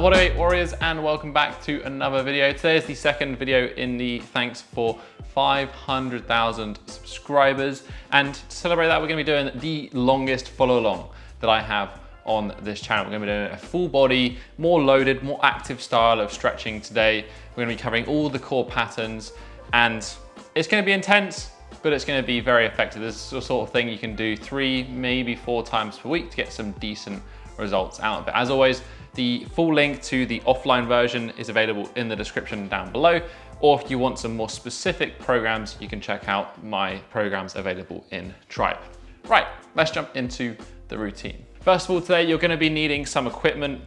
What up, warriors, and welcome back to another video. Today is the second video in the thanks for 500,000 subscribers. And to celebrate that, we're gonna be doing the longest follow along that I have on this channel. We're gonna be doing a full body, more loaded, more active style of stretching today. We're gonna be covering all the core patterns, and it's gonna be intense, but it's gonna be very effective. This is the sort of thing you can do 3, maybe 4 times per week to get some decent results out of it. As always, the full link to the offline version is available in the description down below, or if you want some more specific programs, you can check out my programs available in Tribe. Right, let's jump into the routine. First of all, today you're gonna be needing some equipment.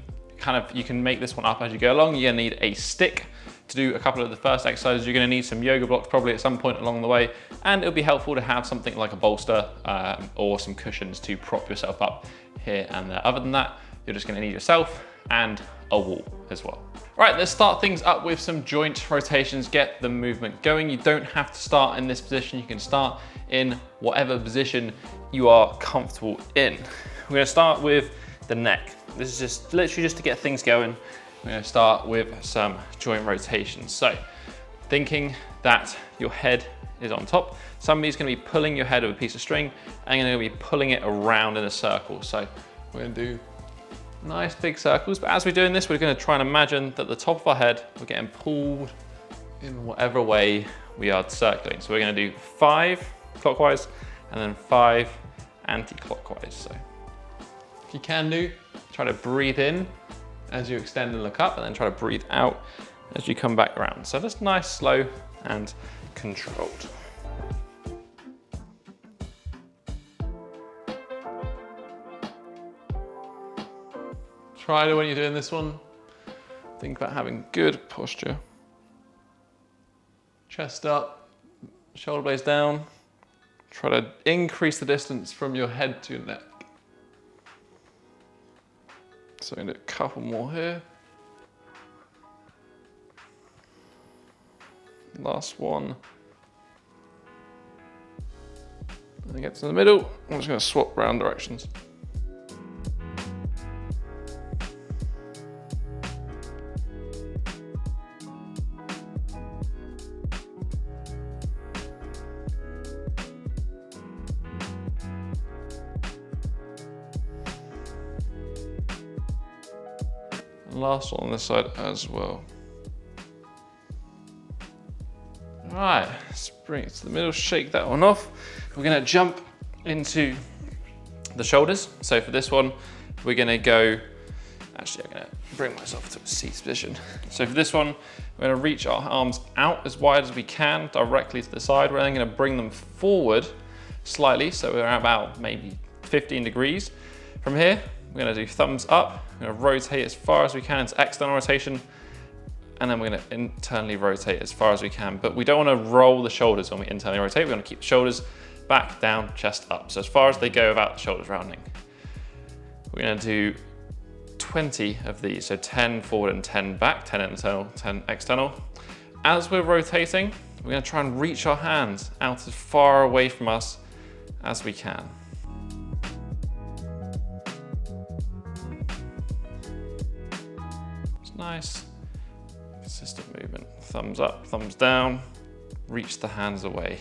You can make this one up as you go along. You're gonna need a stick to do a couple of the first exercises. You're gonna need some yoga blocks probably at some point along the way, and it'll be helpful to have something like a bolster or some cushions to prop yourself up here and there. Other than that, you're just gonna need yourself and a wall as well. Right, let's start things up with some joint rotations, get the movement going. You don't have to start in this position. You can start in whatever position you are comfortable in. We're gonna start with the neck. This is just literally just to get things going. We're gonna start with some joint rotations. So, thinking that your head is on top, somebody's gonna be pulling your head with a piece of string and you're gonna be pulling it around in a circle. So, we're gonna do nice big circles, but as we're doing this, we're gonna try and imagine that the top of our head, we're getting pulled in whatever way we are circling. So we're gonna do 5 clockwise and then 5 anti-clockwise. So if you can do, try to breathe in as you extend and look up, and then try to breathe out as you come back around. So that's nice, slow, and controlled. Try to, when you're doing this one, think about having good posture. Chest up, shoulder blades down. Try to increase the distance from your head to your neck. So I'm gonna do a couple more here. Last one. And get to the middle. I'm just gonna swap round directions. Last one on this side as well. All right, let's bring it to the middle, shake that one off. We're gonna jump into the shoulders. So for this one, we're gonna go, actually I'm gonna bring myself to a seat position. So for this one, we're gonna reach our arms out as wide as we can, directly to the side. We're then gonna bring them forward slightly, so we're about maybe 15 degrees. From here, we're gonna do thumbs up. We're gonna rotate as far as we can into external rotation, and then we're gonna internally rotate as far as we can. But we don't wanna roll the shoulders when we internally rotate. We're gonna keep the shoulders back, down, chest up. So as far as they go without the shoulders rounding. We're gonna do 20 of these. So 10 forward and 10 back, 10 internal, 10 external. As we're rotating, we're gonna try and reach our hands out as far away from us as we can. Nice, consistent movement. Thumbs up, thumbs down, reach the hands away.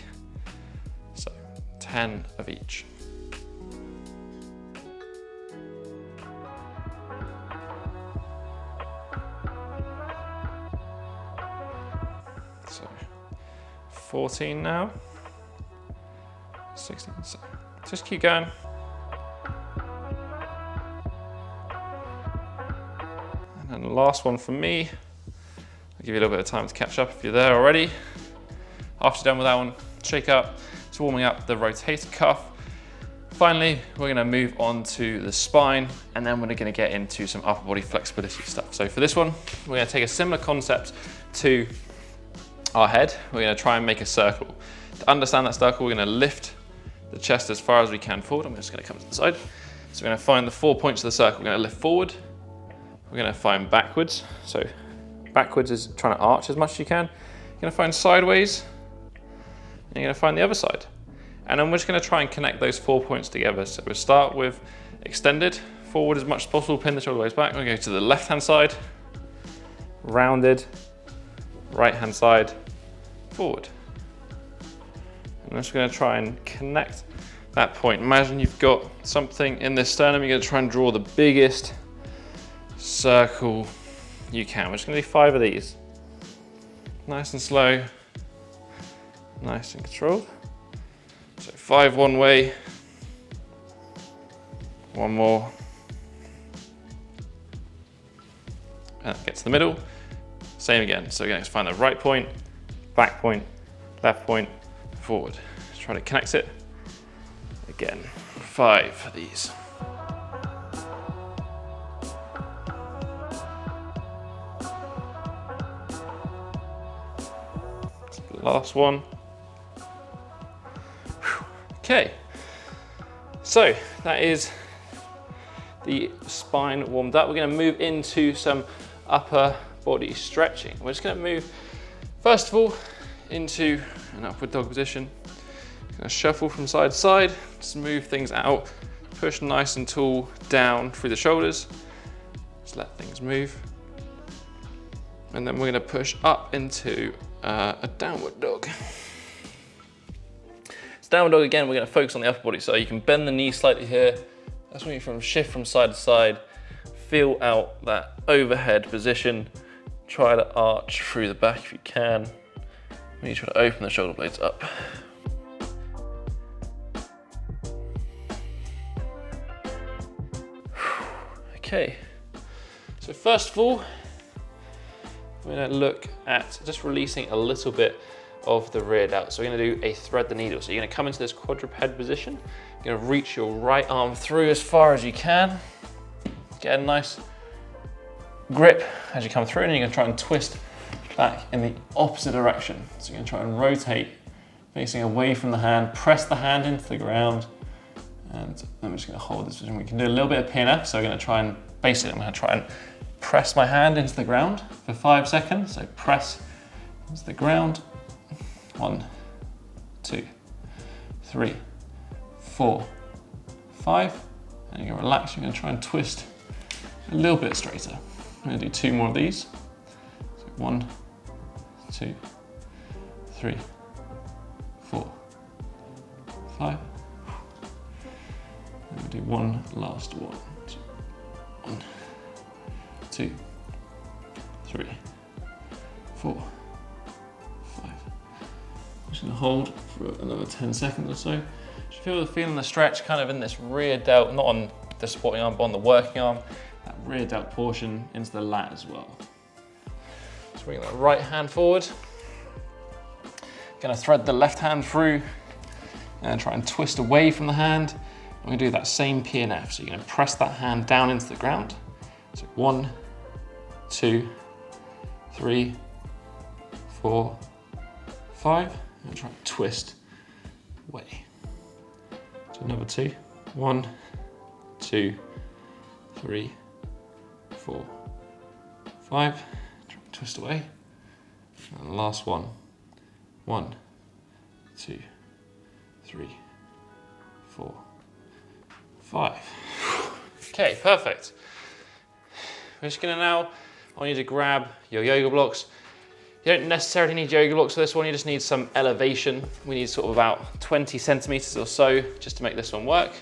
So 10 of each. So 14 now, 16, so just keep going. And the last one for me, I'll give you a little bit of time to catch up if you're there already. After you're done with that one, shake up. It's warming up the rotator cuff. Finally, we're gonna move on to the spine, and then we're gonna get into some upper body flexibility stuff. So for this one, we're gonna take a similar concept to our head. We're gonna try and make a circle. To understand that circle, we're gonna lift the chest as far as we can forward. I'm just gonna come to the side. So we're gonna find the 4 points of the circle. We're gonna lift forward. We're gonna find backwards. So backwards is trying to arch as much as you can. You're gonna find sideways, and you're gonna find the other side. And then we're just gonna try and connect those 4 points together. So we'll start with extended, forward as much as possible, pin the shoulder blades back. We'll go to the left-hand side, rounded, right hand side, forward. I'm just going to try and connect that point. Imagine you've got something in this sternum, you're going to try and draw the biggest circle you can. We're just going to do 5 of these. Nice and slow, nice and controlled. So 5 one way, 1 more, and get to the middle. Same again. So we're going to find the right point, back point, left point, forward. Just try to connect it. Again, 5 of these. Last one. Okay, so that is the spine warmed up. We're going to move into some upper body stretching. We're just going to move, first of all, into an upward dog position. Going to shuffle from side to side, smooth things out, push nice and tall down through the shoulders. Just let things move. And then we're going to push up into a downward dog. So downward dog again, we're going to focus on the upper body. So you can bend the knee slightly here. That's when you shift from side to side. Feel out that overhead position. Try to arch through the back if you can. When you try to open the shoulder blades up. Okay, so first of all, we're going to look at just releasing a little bit of the rear delt. So we're going to do a thread the needle. So you're going to come into this quadruped position. You're going to reach your right arm through as far as you can. Get a nice grip as you come through, and you're going to try and twist back in the opposite direction. So you're going to try and rotate, facing away from the hand, press the hand into the ground, and I'm just going to hold this position. We can do a little bit of PNF, so we're going to try and, basically I'm going to try and press my hand into the ground for 5 seconds. So press into the ground. 1, 2, 3, 4, 5. And you're going to relax. You're going to try and twist a little bit straighter. I'm going to do 2 more of these. So 1, 2, 3, 4, 5. And we'll do one last one. 1, 2, 3, 4, 5. I'm just going to hold for another 10 seconds or so. Just feeling the stretch kind of in this rear delt, not on the supporting arm, but on the working arm. That rear delt portion into the lat as well. So bring that right hand forward. Going to thread the left hand through and try and twist away from the hand. I'm going to do that same PNF. So you're going to press that hand down into the ground. So 1, 2, 3, 4, 5. And try and twist away. So another 2. 1, 2, 3, 4, 5. Try and twist away. And the last one. 1, 2, 3, 4, 5. Okay, perfect. We're just gonna now, I want you to grab your yoga blocks. You don't necessarily need yoga blocks for this one, you just need some elevation. We need sort of about 20 centimeters or so just to make this one work.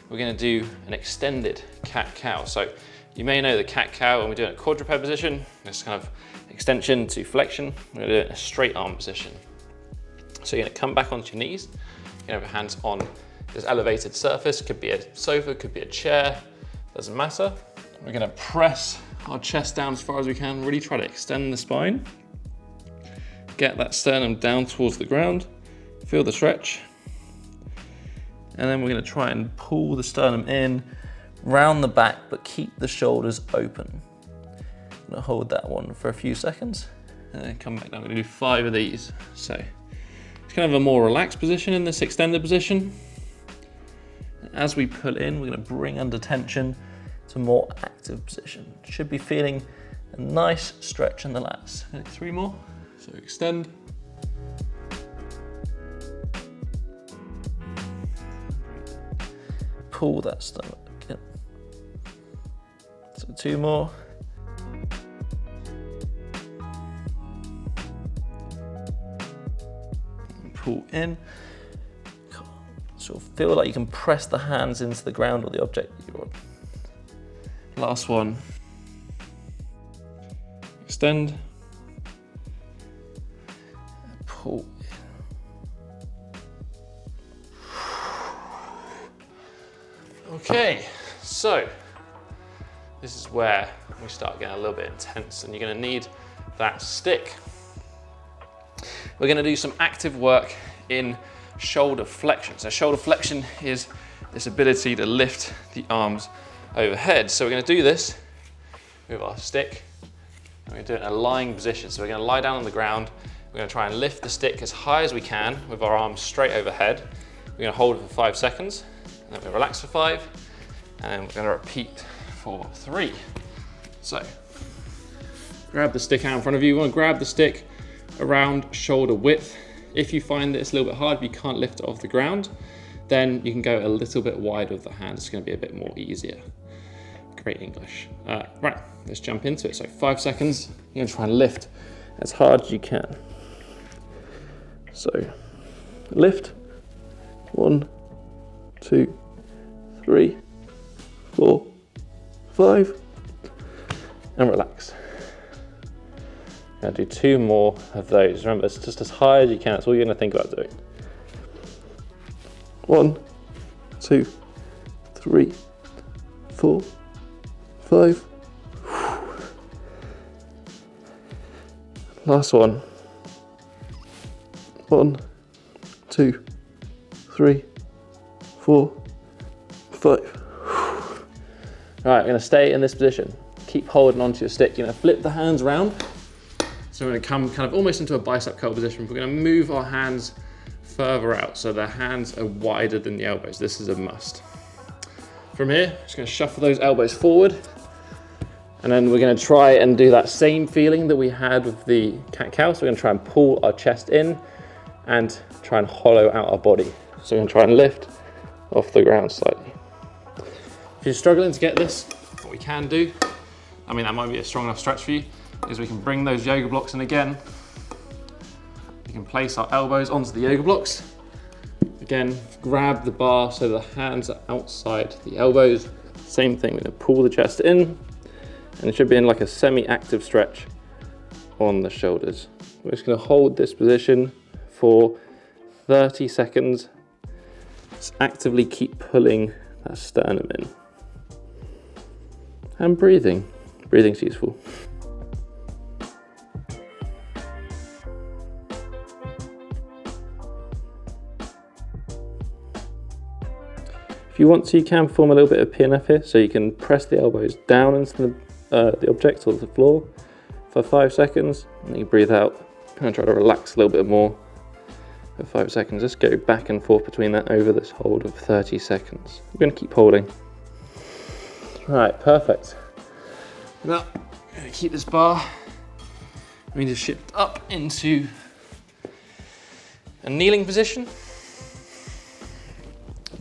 We're gonna do an extended cat-cow. So you may know the cat-cow when we're doing a quadruped position, this kind of extension to flexion. We're gonna do it in a straight arm position. So you're gonna come back onto your knees, you're gonna have your hands on this elevated surface, could be a sofa, could be a chair, doesn't matter. We're gonna press our chest down as far as we can, really try to extend the spine. Get that sternum down towards the ground, feel the stretch. And then we're gonna try and pull the sternum in, round the back, but keep the shoulders open. I'm gonna hold that one for a few seconds, and then come back down. We're gonna do 5 of these. So it's kind of a more relaxed position in this extended position. As we pull in, we're gonna bring under tension to a more active position. Should be feeling a nice stretch in the lats. 3 more, so extend. Pull that stomach in. So 2 more. pull in. Sort of feel like you can press the hands into the ground or the object you're on. Last one. Extend. Pull. Okay, so this is where we start getting a little bit intense, and you're going to need that stick. We're going to do some active work in shoulder flexion. So shoulder flexion is this ability to lift the arms overhead. So we're going to do this with our stick. We're going to do it in a lying position. So we're going to lie down on the ground. We're going to try and lift the stick as high as we can with our arms straight overhead. We're going to hold it for 5 seconds, and then we relax for 5, and we're going to repeat for 3. So grab the stick out in front of you. You want to grab the stick around shoulder width. If you find that it's a little bit hard, if you can't lift it off the ground, then you can go a little bit wide with the hand. It's going to be a bit more easier. Great English. Right, let's jump into it. So 5 seconds, you're going to try and lift as hard as you can. So lift, 1, 2, 3, 4, 5, and relax. Now do 2 more of those. Remember, it's just as high as you can. That's all you're going to think about doing. 1, 2, 3, 4, 5. Last one. 1, 2, 3, 4, 5. All right, we're going to stay in this position. Keep holding onto your stick. You're going to flip the hands around. So we're going to come kind of almost into a bicep curl position. We're going to move our hands further out so the hands are wider than the elbows. This is a must. From here, just going to shuffle those elbows forward, and then we're going to try and do that same feeling that we had with the cat-cow. So we're going to try and pull our chest in and try and hollow out our body. So we're going to try and lift off the ground slightly. If you're struggling to get this, what we can do, I mean, that might be a strong enough stretch for you, is we can bring those yoga blocks in again. We can place our elbows onto the yoga blocks. Again, grab the bar so the hands are outside the elbows. Same thing, we're gonna pull the chest in, and it should be in like a semi-active stretch on the shoulders. We're just gonna hold this position for 30 seconds. Just actively keep pulling that sternum in. And breathing. Breathing's useful. If you want to, you can form a little bit of PNF here, so you can press the elbows down into the object or the floor for 5 seconds, and then you breathe out and try to relax a little bit more for 5 seconds. Just go back and forth between that over this hold of 30 seconds. We're going to keep holding. All right, perfect. Now, I'm going to keep this bar. We need to shift up into a kneeling position.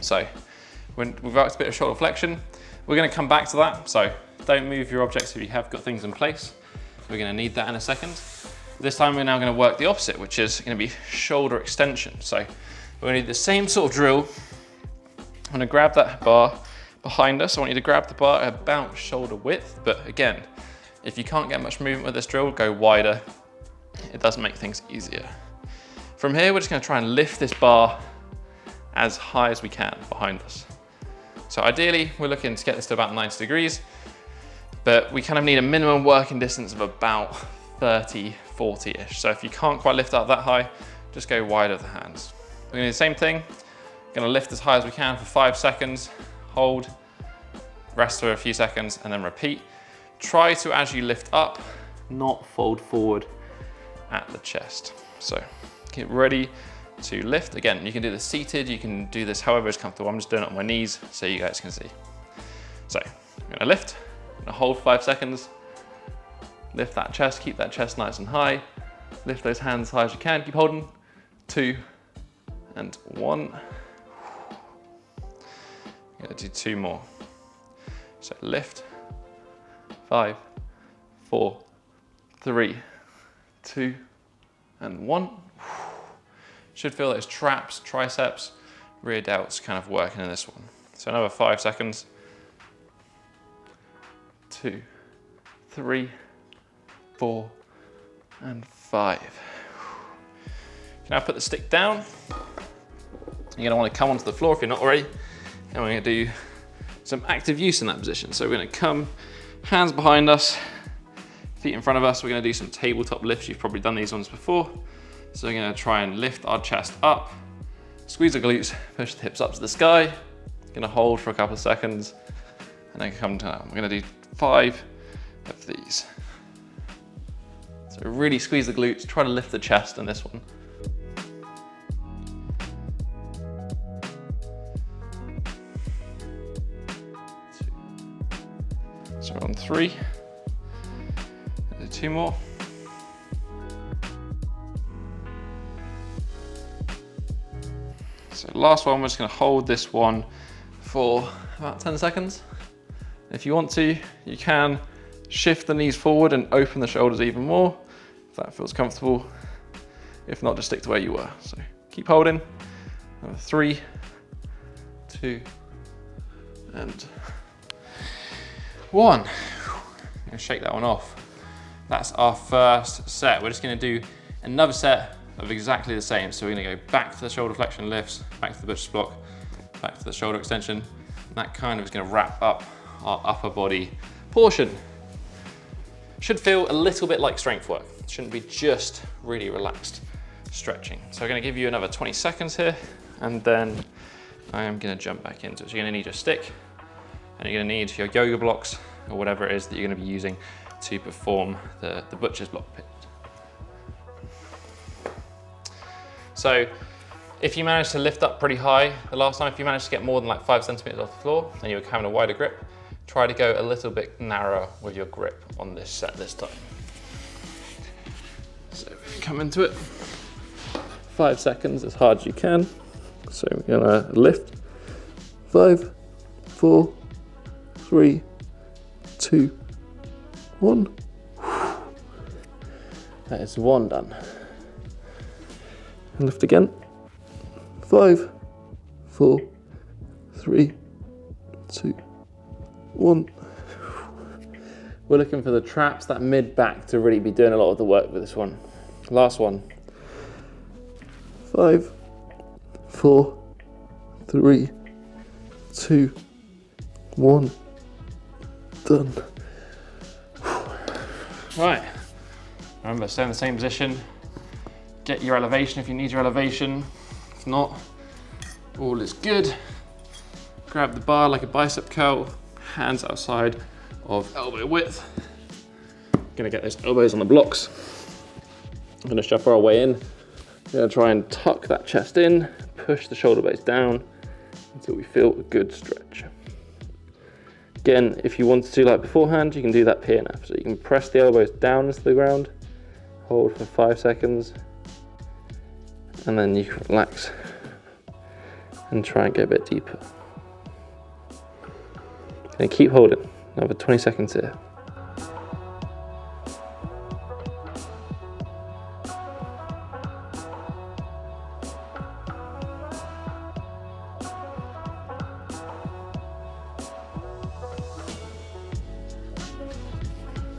So, when we've worked a bit of shoulder flexion, we're going to come back to that. So don't move your objects if you have got things in place. We're going to need that in a second. This time we're now going to work the opposite, which is going to be shoulder extension. So we're going to do the same sort of drill. I'm going to grab that bar behind us. I want you to grab the bar at about shoulder width. But again, if you can't get much movement with this drill, go wider. It does make things easier. From here, we're just going to try and lift this bar as high as we can behind us. So ideally, we're looking to get this to about 90 degrees, but we kind of need a minimum working distance of about 30, 40-ish. So if you can't quite lift up that high, just go wide with the hands. We're gonna do the same thing. We're gonna lift as high as we can for 5 seconds, hold, rest for a few seconds, and then repeat. Try to, as you lift up, not fold forward at the chest. So get ready to lift. Again, you can do this seated, you can do this however is comfortable. I'm just doing it on my knees so you guys can see. So I'm gonna lift, I'm gonna hold 5 seconds, lift that chest, keep that chest nice and high, lift those hands as high as you can, keep holding, 2 and 1. I'm gonna do 2 more. So lift, 5, 4, 3, 2 and 1. Should feel those traps, triceps, rear delts kind of working in this one. So another 5 seconds. 2, 3, 4, and 5. Now put the stick down. You're gonna wanna come onto the floor if you're not already. And we're gonna do some active use in that position. So we're gonna come, hands behind us, feet in front of us. We're gonna do some tabletop lifts. You've probably done these ones before. So we're gonna try and lift our chest up, squeeze the glutes, push the hips up to the sky. Gonna hold for a couple of seconds and then come down. We're gonna do 5 of these. So really squeeze the glutes, try to lift the chest in this one. So we're on 3, do 2 more. So last one, we're just gonna hold this one for about 10 seconds. If you want to, you can shift the knees forward and open the shoulders even more, if that feels comfortable. If not, just stick to where you were. So keep holding. 3, 2, and 1. I'm gonna shake that one off. That's our first set. We're just gonna do another set of exactly the same. So we're gonna go back to the shoulder flexion lifts, back to the butcher's block, back to the shoulder extension. And that kind of is gonna wrap up our upper body portion. Should feel a little bit like strength work. Shouldn't be just really relaxed stretching. So I'm gonna give you another 20 seconds here, and then I am gonna jump back into it. So you're gonna need your stick, and you're gonna need your yoga blocks, or whatever it is that you're gonna be using to perform the butcher's block pit. So if you manage to lift up pretty high the last time, if you managed to get more than like 5 centimeters off the floor and you were having a wider grip, try to go a little bit narrower with your grip on this set this time. So come into it, 5 seconds as hard as you can. So we're gonna lift, 5, 4, 3, 2, 1. That is 1 done. And lift again. 5, 4, 3, 2, 1. We're looking for the traps, that mid back, to really be doing a lot of the work with this one. Last one. 5, 4, 3, 2, 1. Done. Right. Remember, stay in the same position. Get your elevation if you need your elevation. If not, all is good. Grab the bar like a bicep curl, hands outside of elbow width. Gonna get those elbows on the blocks. I'm gonna shuffle our way in. Gonna try and tuck that chest in, push the shoulder blades down until we feel a good stretch. Again, if you want to do like beforehand, you can do that PNF. So you can press the elbows down into the ground, hold for 5 seconds, and then you can relax and try and get a bit deeper. And keep holding, another 20 seconds here.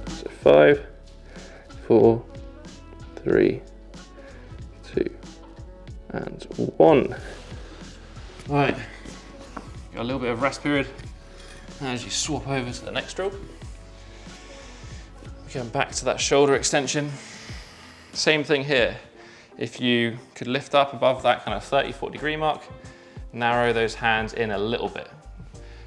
So 5, 4, 3, 2, and 1. Right, got a little bit of rest period. As you swap over to the next drill, going back to that shoulder extension. Same thing here. If you could lift up above that kind of 30-40 degree mark, narrow those hands in a little bit.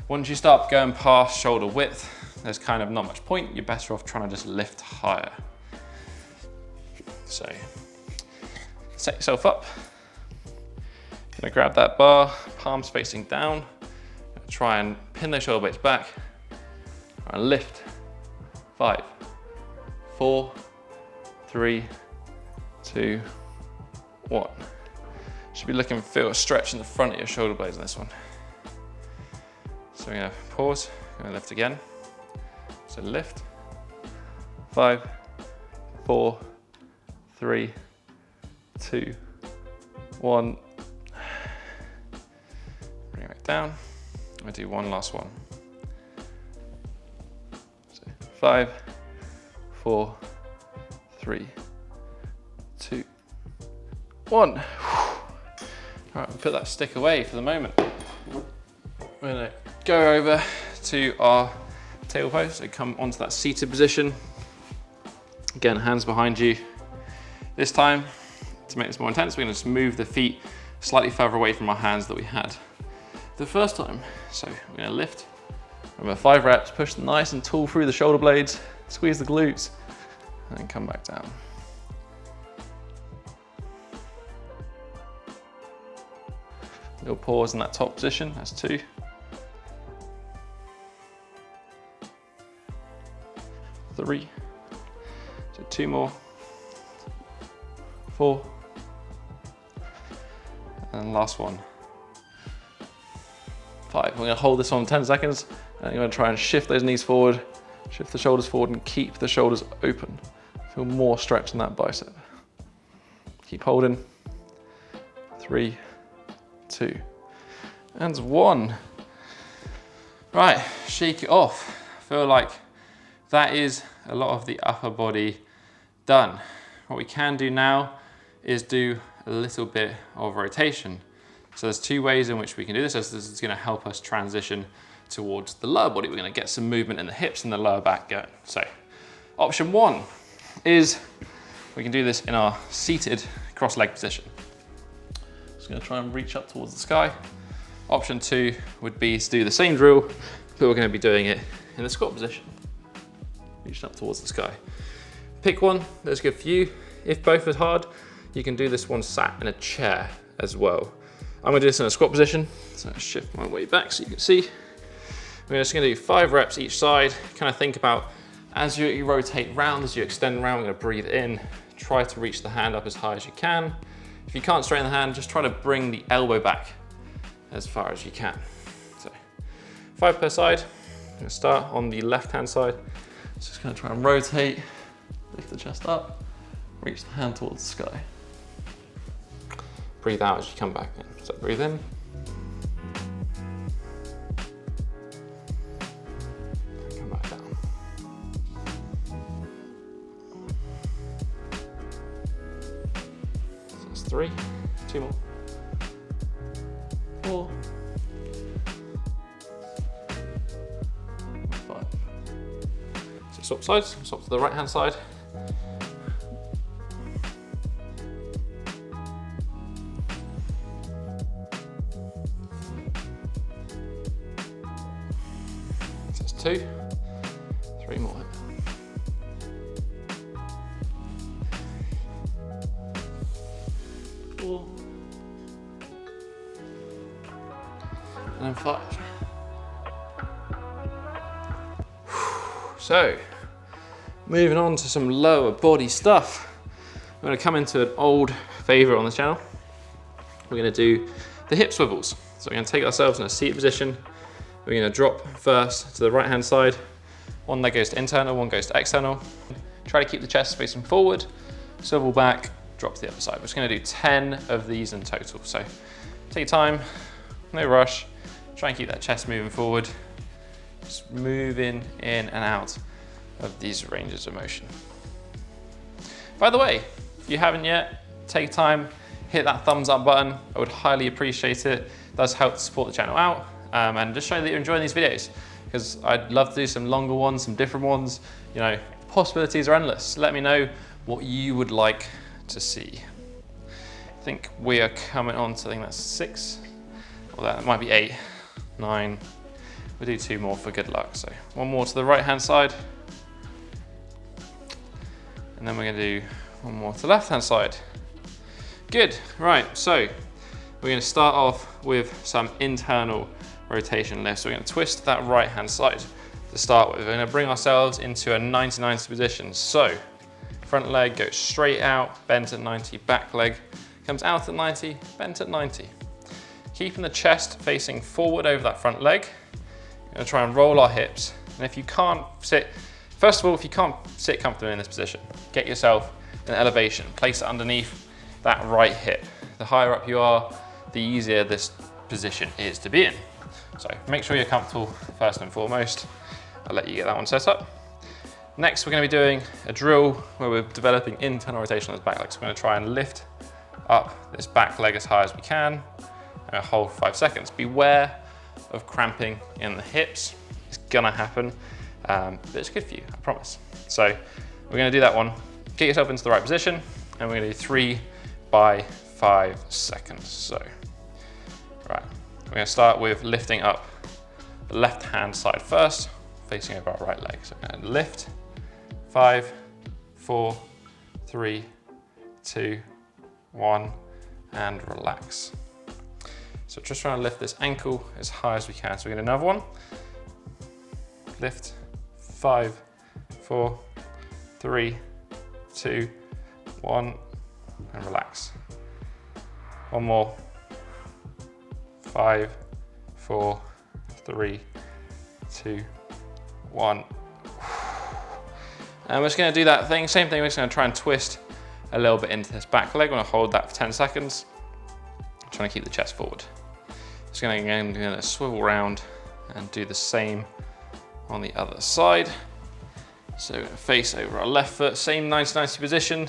Once you start going past shoulder width, there's kind of not much point. You're better off trying to just lift higher. So set yourself up. Gonna grab that bar, palms facing down. Try and pin those shoulder blades back. Try and lift. 5, 4, 3, 2, 1. Should be looking, feel a stretch in the front of your shoulder blades in this one. So we're gonna pause, gonna lift again. So lift. 5, 4, 3, 2, 1. Bring it back down. I do one last one. So 5, 4, 3, 2, 1. All right, we'll put that stick away for the moment. We're gonna go over to our table pose, so come onto that seated position. Again, hands behind you. This time, to make this more intense, we're gonna just move the feet slightly further away from our hands that we had the first time. So we're gonna lift, remember 5 reps, push nice and tall through the shoulder blades, squeeze the glutes, and then come back down. Little pause in that top position, that's 2. 3, so 2 more, 4, and last one, 5. We're gonna hold this on 10 seconds, and you're gonna try and shift those knees forward, shift the shoulders forward, and keep the shoulders open. Feel more stretch in that bicep. Keep holding. 3, 2, and 1. Right, shake it off. I feel like that is a lot of the upper body done. What we can do now is do a little bit of rotation. So there's 2 ways in which we can do this. This is gonna help us transition towards the lower body. We're gonna get some movement in the hips and the lower back going. So option 1 is we can do this in our seated cross-leg position. Just gonna try and reach up towards the sky. Option 2 would be to do the same drill, but we're gonna be doing it in the squat position. Reaching up towards the sky. Pick one that's good for you. If both are hard, you can do this one sat in a chair as well. I'm gonna do this in a squat position, so I'll shift my way back so you can see. We're just gonna do 5 reps each side. Kind of think about as you rotate round, as you extend round, we're gonna breathe in, try to reach the hand up as high as you can. If you can't straighten the hand, just try to bring the elbow back as far as you can. So 5 per side. I'm gonna start on the left-hand side. Just gonna try and rotate, lift the chest up, reach the hand towards the sky. Breathe out as you come back in. So breathe in. Come back down. So that's 3, 2 more. 4, 5. So swap sides, swap to the right hand side. So that's 2, 3 more. 4, and then 5. So, moving on to some lower body stuff. I'm gonna come into an old favorite on the channel. We're gonna do the hip swivels. So we're gonna take ourselves in a seated position. We're gonna drop first to the right hand side. One leg goes to internal, one goes to external. Try to keep the chest facing forward, swivel back, drop to the other side. We're just gonna do 10 of these in total. So take your time, no rush. Try and keep that chest moving forward. Just moving in and out of these ranges of motion. By the way, if you haven't yet, take time, hit that thumbs up button. I would highly appreciate it. It does help to support the channel out and just show that you're enjoying these videos, because I'd love to do some longer ones, some different ones. You know, possibilities are endless. Let me know what you would like to see. I think we are coming on to, I think that's 6, or that might be 8, 9. We'll do 2 more for good luck. So 1 more to the right hand side. And then we're gonna do 1 more to the left hand side. Good, right, so we're gonna start off with some internal rotation lifts. So we're gonna twist that right hand side to start with. We're gonna bring ourselves into a 90-90 position. So front leg goes straight out, bent at 90, back leg comes out at 90, bent at 90. Keeping the chest facing forward over that front leg. We're gonna try and roll our hips. And if you can't sit, first of all, if you can't sit comfortably in this position, get yourself an elevation, place it underneath that right hip. the higher up you are, the easier this position is to be in. So make sure you're comfortable first and foremost. I'll let you get that one set up. Next, we're going to be doing a drill where we're developing internal rotation on this back leg. So we're going to try and lift up this back leg as high as we can and hold for 5 seconds. Beware of cramping in the hips. It's going to happen, but it's good for you, I promise. So we're going to do that one. Get yourself into the right position, and we're going to do 3 by 5 seconds. So, right, we're going to start with lifting up the left hand side first, facing over our right leg. So we're going to lift, 5, 4, 3, 2, 1, and relax. So just trying to lift this ankle as high as we can. So we're going to do another one. Lift, 5, 4, 3, 2, 1, and relax. One more. 5, 4, 3, 2, 1. And we're just going to do that thing, same thing, we're just going to try and twist a little bit into this back leg. We're going to hold that for 10 seconds. Trying to keep the chest forward. Just going to swivel around and do the same on the other side. So we're going to face over our left foot, same 90-90 position,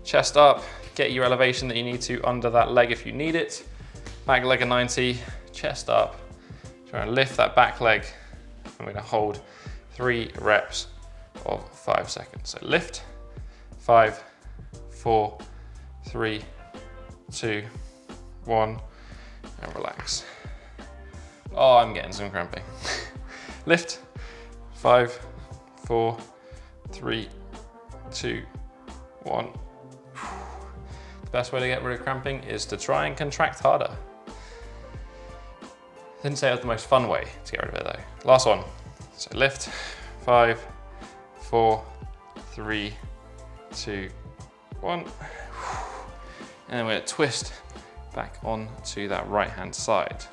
chest up, get your elevation that you need to under that leg if you need it. Back leg at 90, chest up, try and lift that back leg, and we're going to hold 3 reps of 5 seconds. So lift, 5, 4, 3, 2, 1, and relax. Oh, I'm getting some cramping. Lift, 5, 4, 3, 2, 1. The best way to get rid of cramping is to try and contract harder. Didn't say it was the most fun way to get rid of it though. Last one. So lift, 5, 4, 3, 2, 1. And then we're going to twist back onto that right hand side.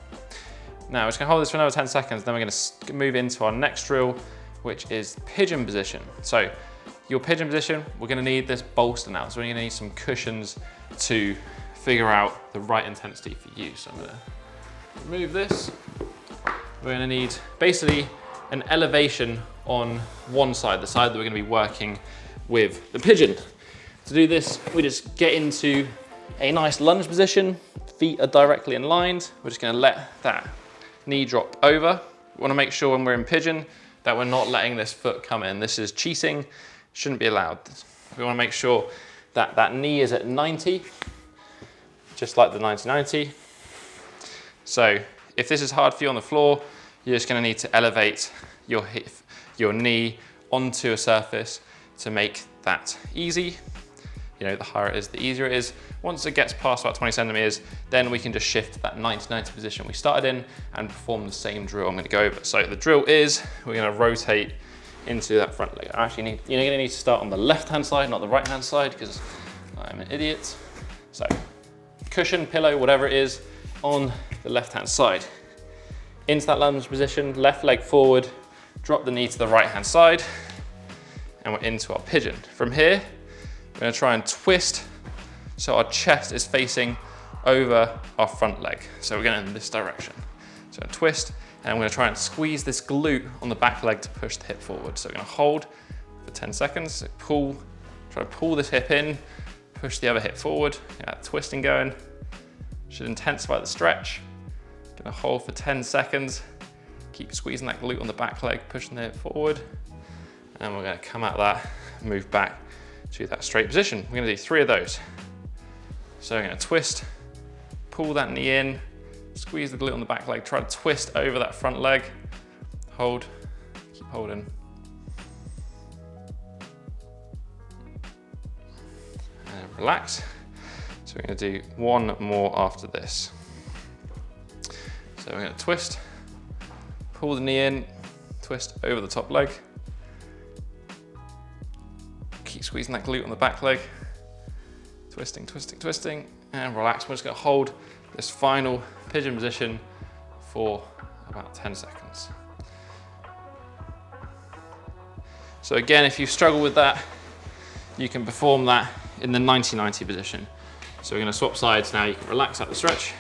Now we're just going to hold this for another 10 seconds, then we're going to move into our next drill, which is pigeon position. So your pigeon position, we're going to need this bolster now. So we're going to need some cushions to figure out the right intensity for you. So I'm going to remove this. We're going to need basically an elevation on one side, the side that we're going to be working with the pigeon. To do this, we just get into a nice lunge position. Feet are directly aligned. We're just going to let that knee drop over. We want to make sure when we're in pigeon that we're not letting this foot come in. This is cheating, shouldn't be allowed. We want to make sure that that knee is at 90, just like the 90-90. So if this is hard for you on the floor, you're just going to need to elevate your hip, your knee onto a surface to make that easy. You know, the higher it is, the easier it is. Once it gets past about 20 centimeters, then we can just shift to that 90-90 position we started in and perform the same drill I'm going to go over. So the drill is, we're going to rotate into that front leg. Actually, you're going to need to start on the left-hand side, not the right-hand side, because I'm an idiot. So cushion, pillow, whatever it is, on the left-hand side. Into that lunge position, left leg forward, drop the knee to the right-hand side, and we're into our pigeon. From here, we're going to try and twist so our chest is facing over our front leg. So we're going in this direction. So I'm going to twist, and I'm going to try and squeeze this glute on the back leg to push the hip forward. So we're going to hold for 10 seconds, so try to pull this hip in, push the other hip forward, get that twisting going. Should intensify the stretch. Going to hold for 10 seconds, keep squeezing that glute on the back leg, pushing the hip forward, and we're going to come out of that, move back to that straight position. We're going to do 3 of those. So we're going to twist, pull that knee in, squeeze the glute on the back leg, try to twist over that front leg, hold, keep holding. And relax. So we're going to do 1 more after this. So we're going to twist, pull the knee in, twist over the top leg, keep squeezing that glute on the back leg, twisting, twisting, twisting, and relax. We're just going to hold this final pigeon position for about 10 seconds. So again, if you struggle with that, you can perform that in the 90-90 position. So we're gonna swap sides now. You can relax out the stretch.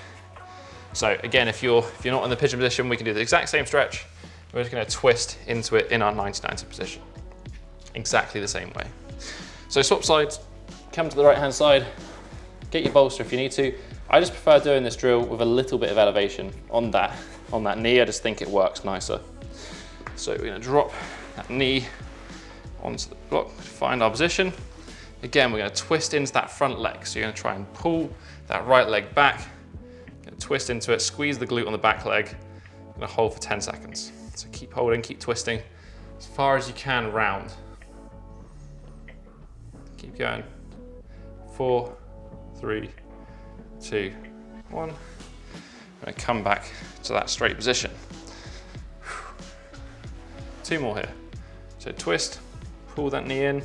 So again, if you're not in the pigeon position, we can do the exact same stretch. We're just gonna twist into it in our 90-90 position. Exactly the same way. So swap sides, come to the right-hand side, get your bolster if you need to. I just prefer doing this drill with a little bit of elevation on that knee. I just think it works nicer. So we're gonna drop that knee onto the block, find our position. Again, we're gonna twist into that front leg. So you're gonna try and pull that right leg back, twist into it, squeeze the glute on the back leg, gonna hold for 10 seconds. So keep holding, keep twisting as far as you can round. Keep going. 4, 3, 2, 1. I'm gonna come back to that straight position. 2 more here. So twist, pull that knee in,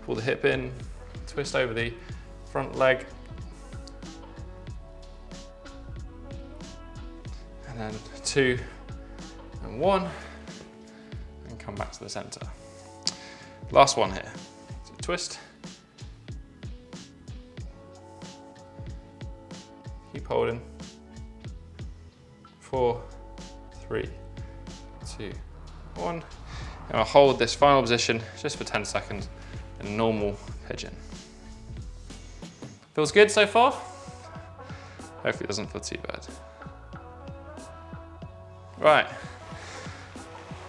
pull the hip in, twist over the front leg. And then 2 and 1, and come back to the center. Last one here. So twist. Keep holding. 4, 3, 2, 1. And I'll hold this final position just for 10 seconds in normal pigeon. Feels good so far? Hopefully it doesn't feel too bad. Right.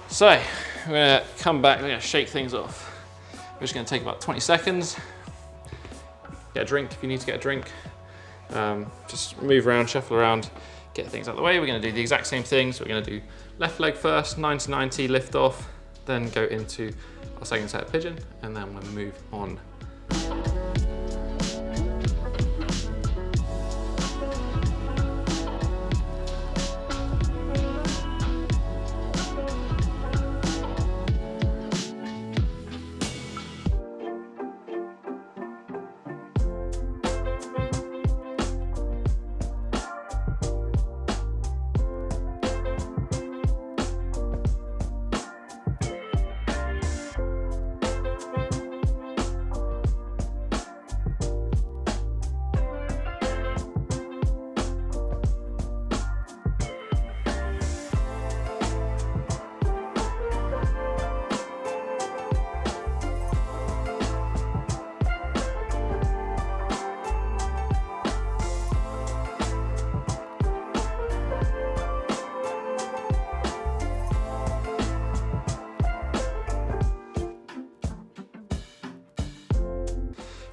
So we're gonna come back, we're gonna shake things off. We're just gonna take about 20 seconds. Get a drink if you need to get a drink. Just move around, shuffle around, get things out of the way. We're gonna do the exact same thing. So we're gonna do left leg first, 90-90, lift off, then go into our second set of pigeon, and then we'll move on.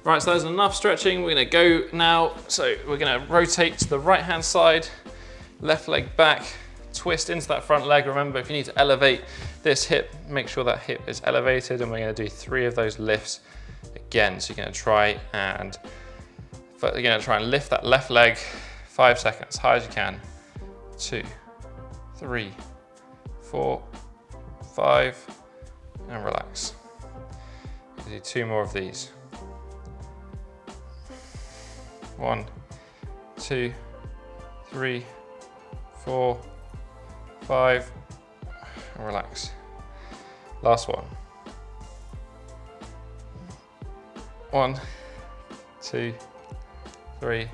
Right, so there's enough stretching. We're gonna go now. So we're gonna rotate to the right-hand side, left leg back, twist into that front leg. Remember, if you need to elevate this hip, make sure that hip is elevated, and we're gonna do 3 of those lifts again. So you're gonna try and lift that left leg 5 seconds, high as you can. 2, 3, 4, 5, and relax. Do 2 more of these. 1, 2, 3, 4, 5, and relax. Last one. 1, 2, 3,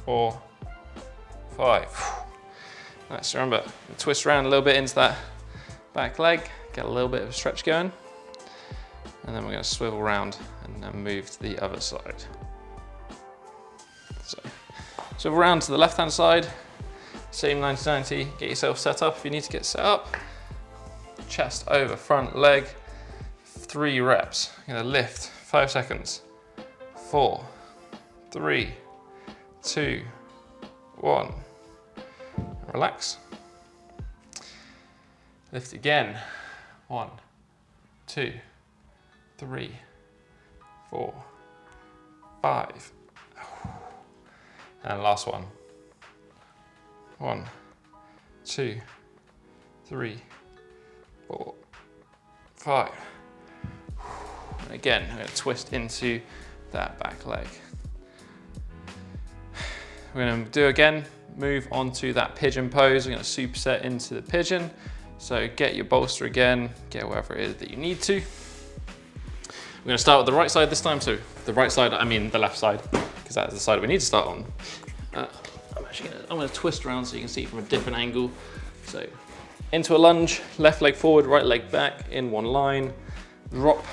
4, 5. Nice. Remember, twist around a little bit into that back leg, get a little bit of stretch going, and then we're going to swivel around and then move to the other side. So around to the left-hand side, same 90-90, get yourself set up if you need to get set up. Chest over front leg, 3 reps. You're gonna lift, 5 seconds. 4, 3, 2, 1. Relax. Lift again. 1, 2, 3, 4, 5. And last one. 1, 2, 3, 4, 5. And again, I'm going to twist into that back leg. We're going to do again, move onto that pigeon pose. We're going to superset into the pigeon. So get your bolster again, get wherever it is that you need to. We're going to start with the right side this time. So the right side, I mean the left side. because that's the side we need to start on. I'm gonna twist around so you can see it from a different angle. So into a lunge, left leg forward, right leg back in one line, drop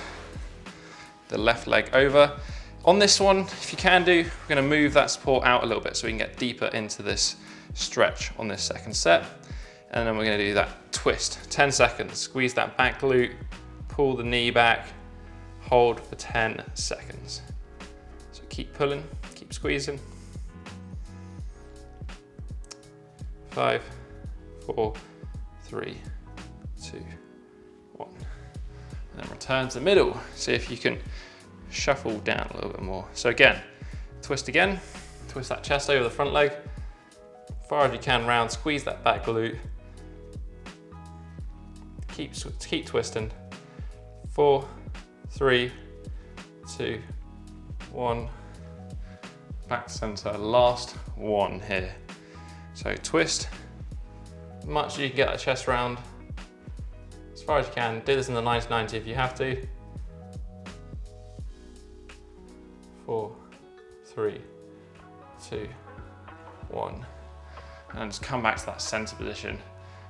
the left leg over. On this one, if you can do, we're gonna move that support out a little bit so we can get deeper into this stretch on this second set. And then we're gonna do that twist, 10 seconds. Squeeze that back glute, pull the knee back, hold for 10 seconds. So keep pulling, keep squeezing. 5, 4, 3, 2, 1. And then return to the middle. See if you can shuffle down a little bit more. So again, twist again, twist that chest over the front leg, as far as you can round, squeeze that back glute. Keep twisting. 4, 3, 2, 1. Back to center, last one here. So twist, as much as you can get that chest round, as far as you can. Do this in the 90-90 if you have to. 4, 3, 2, 1. And just come back to that center position.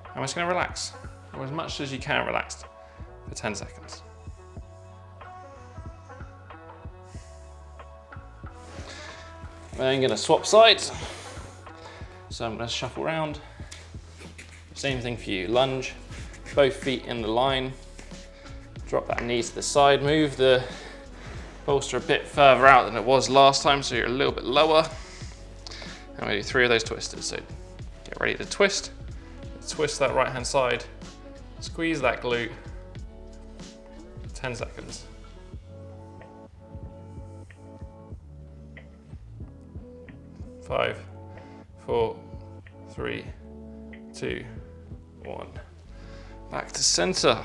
And we're just gonna relax, or as much as you can relaxed, for 10 seconds. We're then gonna swap sides. So I'm gonna shuffle around. Same thing for you, lunge, both feet in the line. Drop that knee to the side, move the bolster a bit further out than it was last time, so you're a little bit lower. And we do 3 of those twisters. So get ready to twist. Twist that right hand side, squeeze that glute, 10 seconds. Five, 4, 3, 2, 1. Back to center.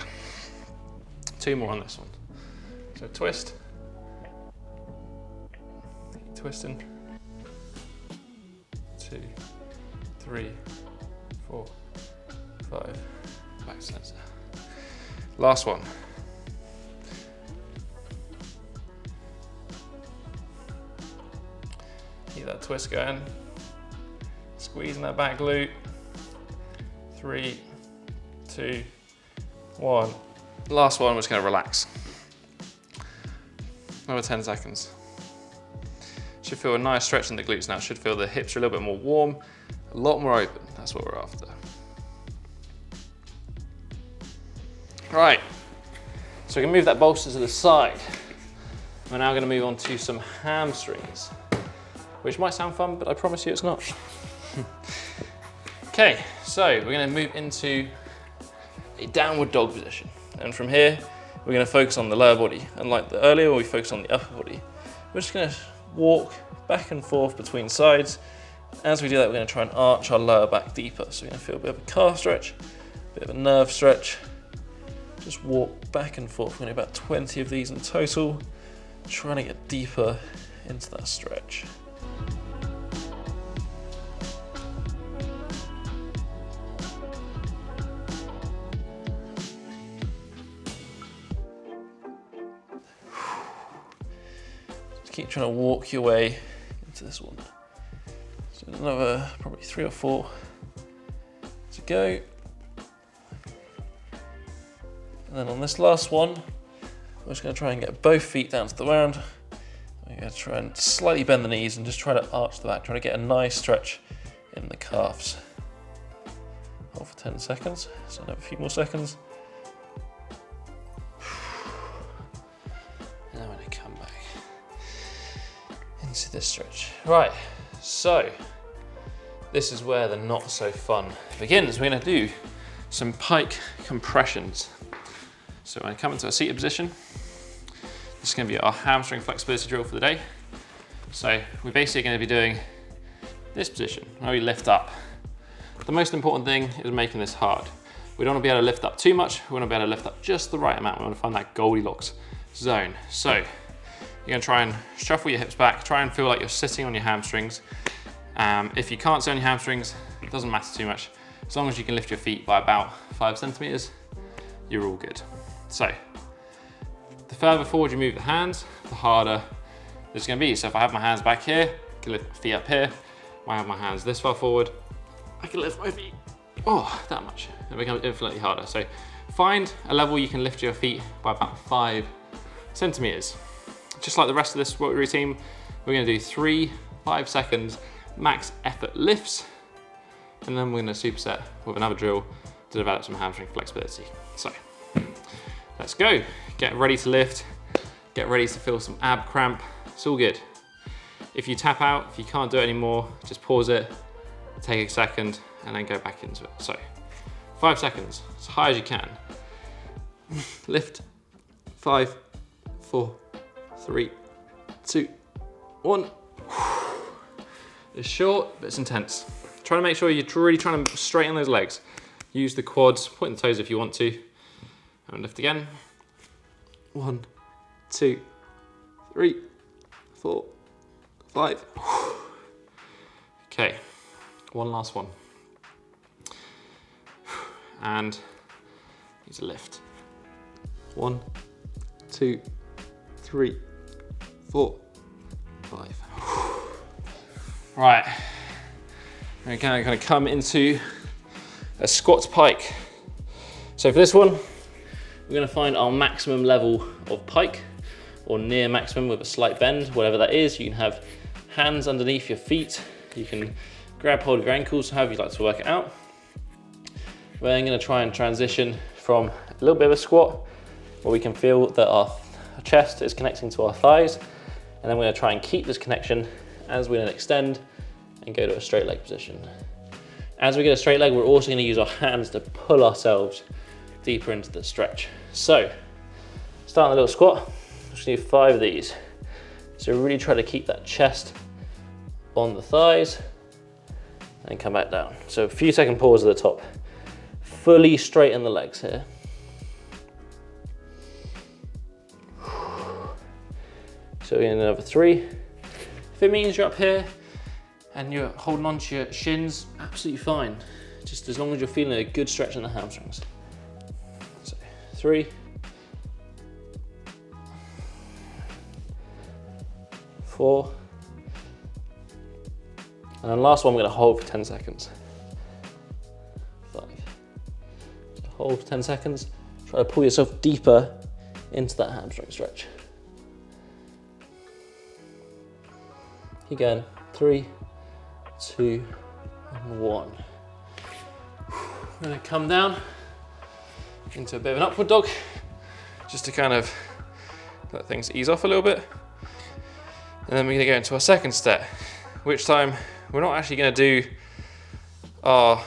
2 more on this one. So twist. Keep twisting. 2, 3, 4, 5. Back to center. Last one. Keep that twist going. Squeezing that back glute. 3, 2, 1. Last one, we're just gonna relax. Another 10 seconds. Should feel a nice stretch in the glutes now. Should feel the hips are a little bit more warm, a lot more open. That's what we're after. Right, so we can move that bolster to the side. We're now gonna move on to some hamstrings, which might sound fun, but I promise you it's not. Okay, so we're gonna move into a downward dog position. And from here, we're gonna focus on the lower body. Unlike the earlier, where we focused on the upper body. We're just gonna walk back and forth between sides. As we do that, we're gonna try and arch our lower back deeper. So we're gonna feel a bit of a calf stretch, a bit of a nerve stretch. Just walk back and forth. We're gonna do about 20 of these in total, trying to get deeper into that stretch. Keep trying to walk your way into this one. So another probably 3 or 4 to go. And then on this last one, we're just going to try and get both feet down to the ground. We're going to try and slightly bend the knees and just try to arch the back, trying to get a nice stretch in the calves. Hold for 10 seconds, so another few more seconds. And then when I come back into this stretch. Right, so this is where the not so fun begins. We're going to do some pike compressions. So when I come into a seated position, this is going to be our hamstring flexibility drill for the day. So we're basically going to be doing this position where we lift up. The most important thing is making this hard. We don't want to be able to lift up too much. We want to be able to lift up just the right amount. We want to find that Goldilocks zone. So you're going to try and shuffle your hips back. Try and feel like you're sitting on your hamstrings. If you can't sit on your hamstrings, it doesn't matter too much. As long as you can lift your feet by about 5 centimeters, you're all good. So the further forward you move the hands, the harder it's gonna be. So if I have my hands back here, I can lift my feet up here. I have my hands this far forward, I can lift my feet, oh, that much. It becomes infinitely harder. So find a level you can lift your feet by about 5 centimeters. Just like the rest of this routine, we're gonna do 3 5-second max effort lifts, and then we're gonna superset with another drill to develop some hamstring flexibility. So let's go. Get ready to lift, get ready to feel some ab cramp. It's all good. If you tap out, if you can't do it anymore, just pause it, take a second, and then go back into it. So 5 seconds, as high as you can. Lift, 5, 4, 3, 2, 1. It's short, but it's intense. Try to make sure you're really trying to straighten those legs. Use the quads, point the toes if you want to. And lift again. 1, 2, 3, 4, 5. Okay, one last one. And use a lift. 1, 2, 3, 4, 5. Right, we're kind of come into a squat pike. So for this one, we're going to find our maximum level of pike, or near maximum with a slight bend, whatever that is. You can have hands underneath your feet. You can grab hold of your ankles, however you like to work it out. We're then going to try and transition from a little bit of a squat, where we can feel that our chest is connecting to our thighs, and then we're going to try and keep this connection as we then extend and go to a straight leg position. As we get a straight leg, we're also going to use our hands to pull ourselves deeper into the stretch. So, start on the little squat. Just do 5 of these. So really try to keep that chest on the thighs and come back down. So a few second pause at the top. Fully straighten the legs here. So we're in another 3. If it means you're up here and you're holding on to your shins, absolutely fine. Just as long as you're feeling a good stretch in the hamstrings. So 3, 4, and then last one we're going to hold for 10 seconds. 5. So hold for 10 seconds. Try to pull yourself deeper into that hamstring stretch. Again, 3, 2, and 1. We're going to come down into a bit of an upward dog, just to kind of let things ease off a little bit. And then we're going to go into our second step, which time we're not actually going to do our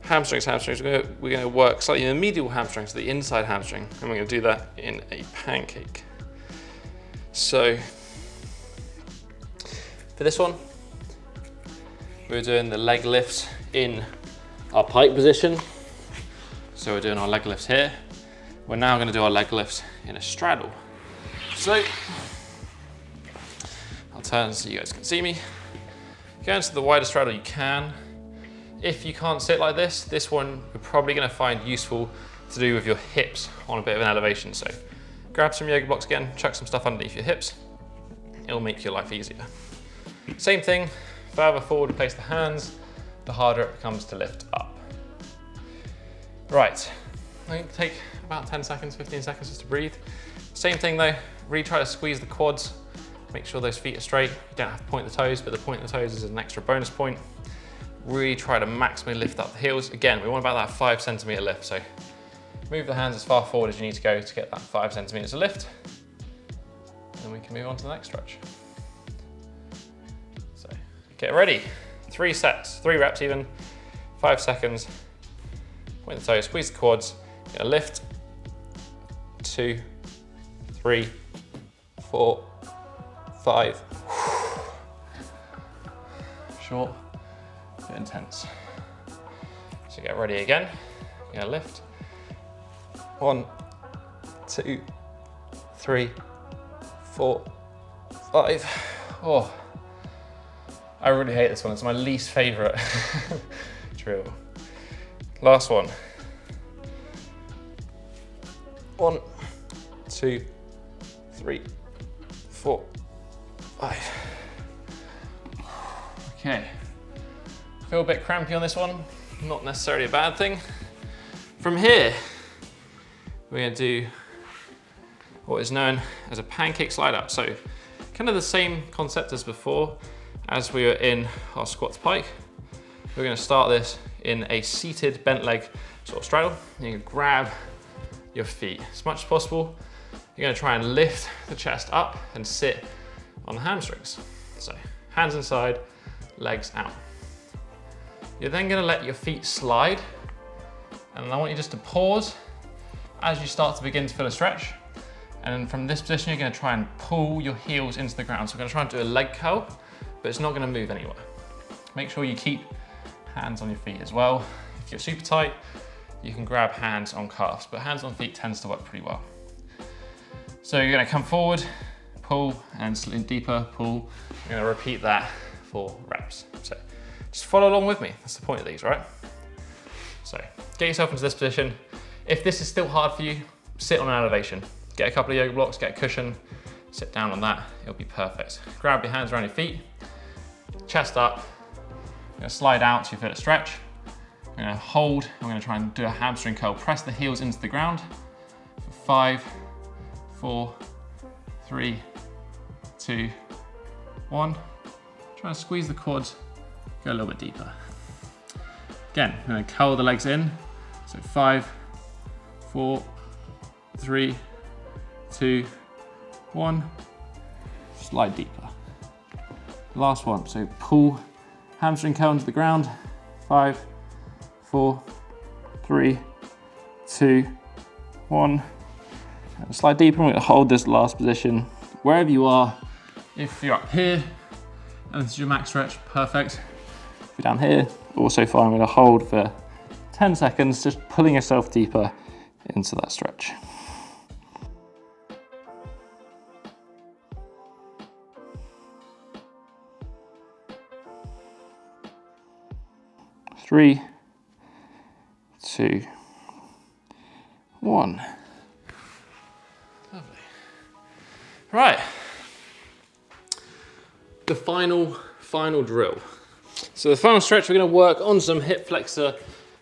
hamstrings. We're going to work slightly in the medial hamstring, so the inside hamstring, and we're going to do that in a pancake. So for this one, we're doing the leg lifts in our pike position. So we're doing our leg lifts here. We're now going to do our leg lifts in a straddle. So I'll turn so you guys can see me. Go into the widest straddle you can. If you can't sit like this, this one we're probably going to find useful to do with your hips on a bit of an elevation. So grab some yoga blocks again, chuck some stuff underneath your hips. It'll make your life easier. Same thing, further forward place the hands, the harder it becomes to lift up. Right, I'm going to take about 10 seconds, 15 seconds just to breathe. Same thing though, really try to squeeze the quads, make sure those feet are straight. You don't have to point the toes, but the point of the toes is an extra bonus point. Really try to maximally lift up the heels. Again, we want about that 5 centimeter lift, so move the hands as far forward as you need to go to get that 5 centimeters of lift. And then we can move on to the next stretch. Get ready, 3 sets, 3 reps even, 5 seconds. Point the toes, squeeze the quads, get a lift, 2, 3, 4, 5. Short, bit intense. So get ready again, get a lift. 1, 2, 3, 4, 5. Oh. I really hate this one, it's my least favorite drill. Last one. 1, 2, 3, 4, 5. Okay. Feel a bit crampy on this one. Not necessarily a bad thing. From here, we're going to do what is known as a pancake slide up. So kind of the same concept as before, as we were in our squats pike. We're going to start this in a seated bent leg sort of straddle. You can grab your feet as much as possible. You're going to try and lift the chest up and sit on the hamstrings. So hands inside, legs out. You're then going to let your feet slide, and I want you just to pause as you start to begin to feel a stretch. And from this position, you're going to try and pull your heels into the ground. So we're going to try and do a leg curl, but it's not going to move anywhere. Make sure you keep hands on your feet as well. If you're super tight, you can grab hands on calves, but hands on feet tends to work pretty well. So you're going to come forward, pull, and slip deeper, pull. You're going to repeat that for reps. So just follow along with me. That's the point of these, right? So get yourself into this position. If this is still hard for you, sit on an elevation. Get a couple of yoga blocks, get a cushion, sit down on that, it'll be perfect. Grab your hands around your feet, chest up. You're gonna slide out so you feel a stretch. We're gonna hold, and we're gonna try and do a hamstring curl. Press the heels into the ground for 5, 4, 3, 2, 1. Try and squeeze the quads, go a little bit deeper. Again, we're gonna curl the legs in. So 5, 4, 3, 2, 1. Slide deeper. Last one, so pull hamstring curl into the ground. 5, 4, 3, 2, 1. And slide deeper, and we're gonna hold this last position wherever you are. If you're up here, and this is your max stretch, perfect. If you're down here, also fine. We're gonna hold for 10 seconds, just pulling yourself deeper into that stretch. 3, 2, 1. Lovely. Right. The final drill. So the final stretch, we're going to work on some hip flexor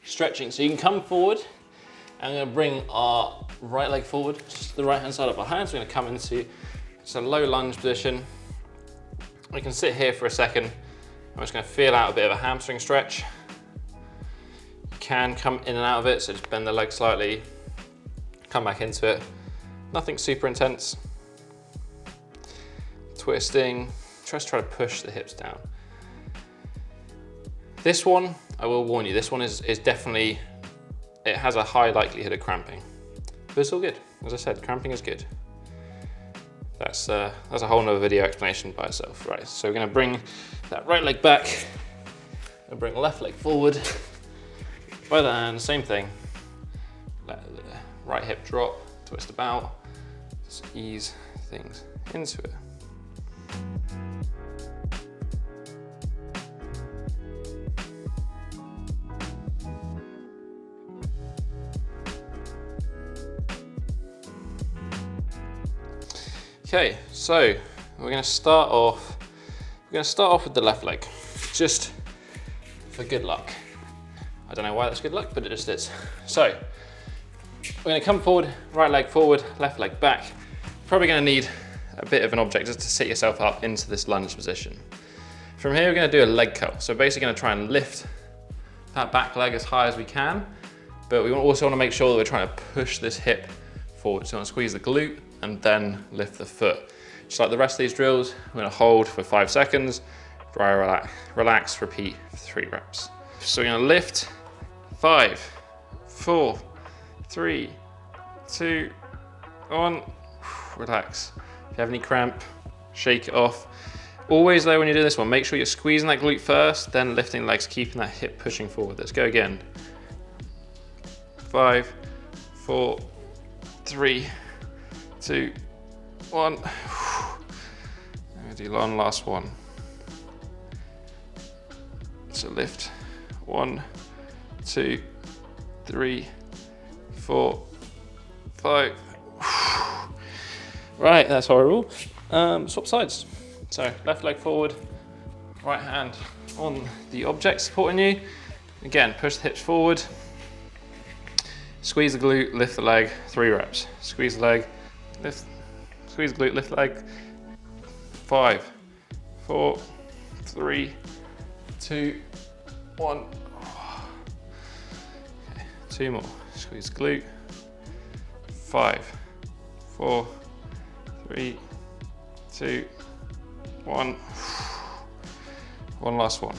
stretching. So you can come forward, and we're going to bring our right leg forward, just the right hand side of our hands. We're going to come into a low lunge position. We can sit here for a second. I'm just going to feel out a bit of a hamstring stretch. Can come in and out of it, so just bend the leg slightly, come back into it. Nothing super intense. Twisting, just try to push the hips down. This one, I will warn you, this one is definitely, it has a high likelihood of cramping, but it's all good. As I said, cramping is good. That's a whole nother video explanation by itself. Right, so we're gonna bring that right leg back, and bring the left leg forward. By the hand, same thing. Let the right hip drop, twist about, just ease things into it. Okay, so we're going to start off with the left leg, just for good luck. I don't know why that's good luck, but it just is. So we're going to come forward, right leg forward, left leg back. Probably going to need a bit of an object just to sit yourself up into this lunge position. From here, we're going to do a leg curl. So basically going to try and lift that back leg as high as we can, but we also want to make sure that we're trying to push this hip forward. So we want to squeeze the glute and then lift the foot. Just like the rest of these drills, we're going to hold for 5 seconds, dry, relax, repeat for 3 reps. So we're going to lift, 5, 4, 3, 2, 1. Relax. If you have any cramp, shake it off. Always though, when you do this one, make sure you're squeezing that glute first, then lifting legs, keeping that hip pushing forward. Let's go again. 5, 4, 3, 2, 1. I'm going to do one last one. So lift. 1, 2, 3, 4, 5. Right, that's horrible. Swap sides. So left leg forward, right hand on the object supporting you. Again, push the hips forward. Squeeze the glute, lift the leg, 3 reps. Squeeze the leg, lift, squeeze the glute, lift the leg. 5, 4, 3, 2, 1. Okay, 2 more. Squeeze the glute. 5, 4, 3, 2, 1. One last one.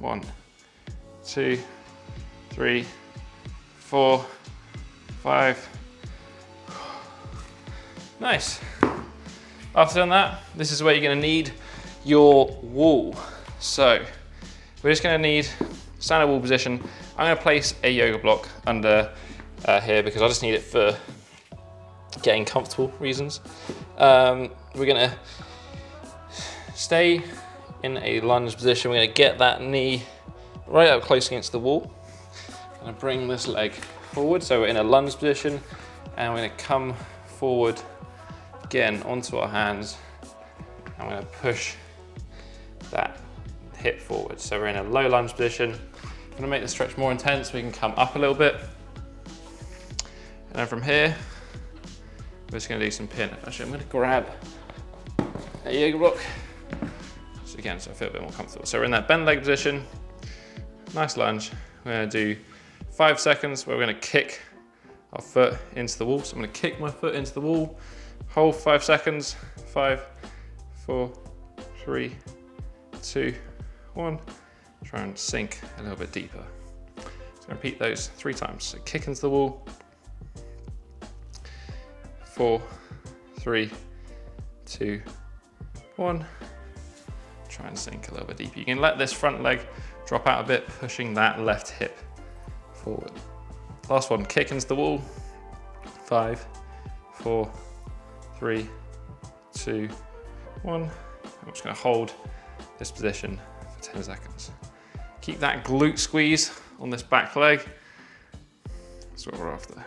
1, 2, 3, 4, 5. Nice. After done that, this is where you're going to need your wall. So we're just going to need standard wall position. I'm going to place a yoga block under here because I just need it for getting comfortable reasons. We're going to stay in a lunge position. We're going to get that knee right up close against the wall. I'm going to bring this leg forward, so we're in a lunge position, and we're going to come forward again onto our hands. I'm going to push that hip forward. So we're in a low lunge position. I'm going to make the stretch more intense. We can come up a little bit. And then from here, we're just going to do some pin. Actually, I'm going to grab a yoga block. So again, so I feel a bit more comfortable. So we're in that bend leg position. Nice lunge. We're going to do 5 seconds where we're going to kick our foot into the wall. So I'm going to kick my foot into the wall. Hold 5 seconds. 5, 4, 3, 2, 1. Try and sink a little bit deeper. So repeat those 3 times. So kick into the wall. 4, 3, 2, 1. Try and sink a little bit deeper. You can let this front leg drop out a bit, pushing that left hip forward. Last one, kick into the wall. 5, 4, 3, 2, 1. I'm just going to hold this position for 10 seconds. Keep that glute squeeze on this back leg. That's what we're after.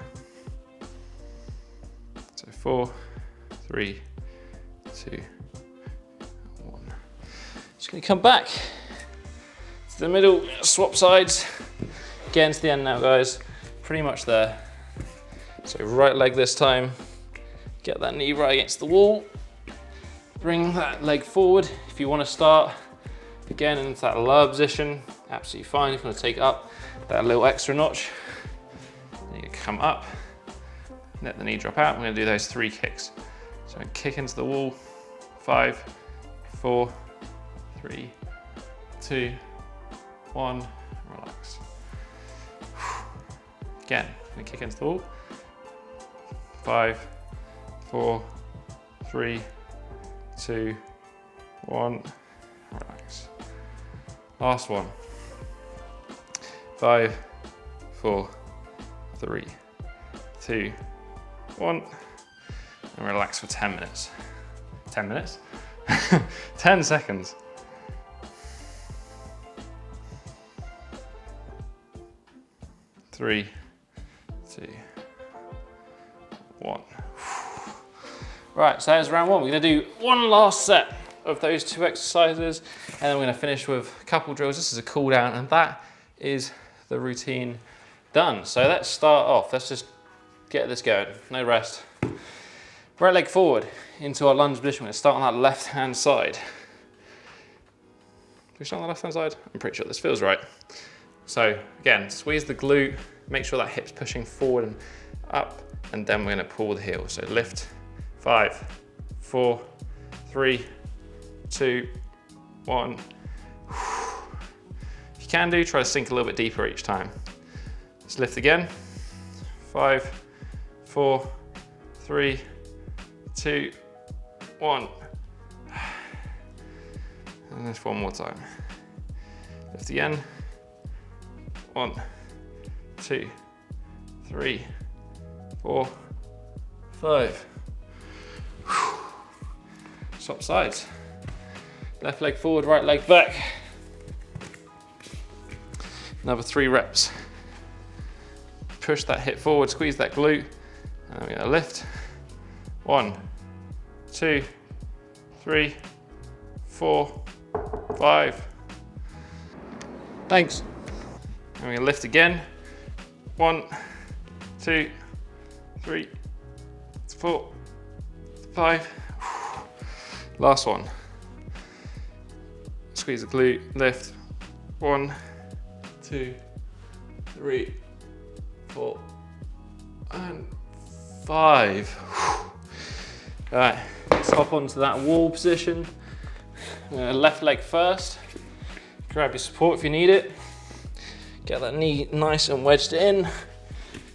So 4, 3, 2, 1. Just going to come back to the middle, swap sides. Getting to the end now, guys. Pretty much there. So right leg this time. Get that knee right against the wall. Bring that leg forward. If you want to start again into that lower position, absolutely fine. If you want to take up that little extra notch, then you come up, let the knee drop out. We're going to do those 3 kicks. So I kick into the wall. 5, 4, 3, 2, 1. Relax. Again, I'm going to kick into the wall. 5, 4, 3, 2, 1. Relax. Last one. 5, 4, 3, 2, 1. And relax for 10 minutes. 10 minutes? 10 seconds. 3, 2, 1. Right, so that's round 1. We're going to do one last set of those 2 exercises, and then we're going to finish with a couple drills. This is a cool down, and that is the routine done. So let's start off. Let's just get this going. No rest. Right leg forward into our lunge position. We're going to start on that left hand side. Do we start on the left hand side? I'm pretty sure this feels right. So again, squeeze the glute, make sure that hip's pushing forward and up, and then we're going to pull the heel. So lift. 5, 4, 3, 2, 1. If you can do, try to sink a little bit deeper each time. Let's lift again. 5, 4, 3, 2, 1. And just one more time. Lift again. 1, 2, 3, 4, 5. Swap sides. Left leg forward, right leg back. Another 3 reps. Push that hip forward, squeeze that glute, and then we're going to lift. 1, 2, 3, 4, 5. Thanks. And we're gonna lift again. 1, 2, 3, 4, 5. Last one. Squeeze the glute, lift. 1, 2, 3, 4, and 5. All right, let's hop onto that wall position. Left leg first. Grab your support if you need it. Get that knee nice and wedged in.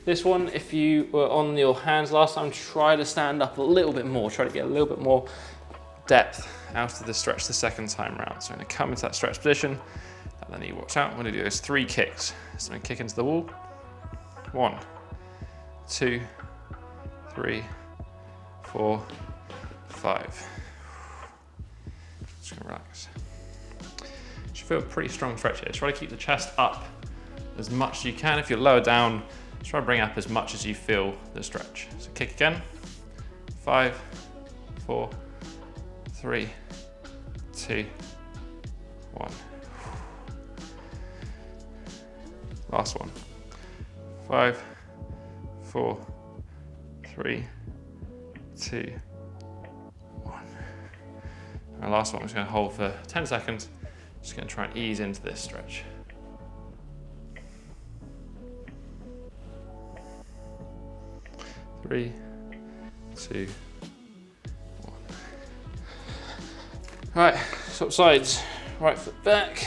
This one, if you were on your hands last time, try to stand up a little bit more. Try to get a little bit more depth out of the stretch the second time round. So I'm gonna come into that stretch position, and the knee walks out. I'm gonna do those 3 kicks. So I'm gonna kick into the wall. 1, 2, 3, 4, 5. Just gonna relax. Should feel a pretty strong stretch here. Try to keep the chest up as much as you can. If you're lower down, try to bring up as much as you feel the stretch. So kick again. 5, 4, 3, 2, 1. Last one. 5, 4, 3, 2, 1. And last one, I'm just going to hold for 10 seconds. Just going to try and ease into this stretch. Three, 2, 1. All right, swap sides. Right foot back.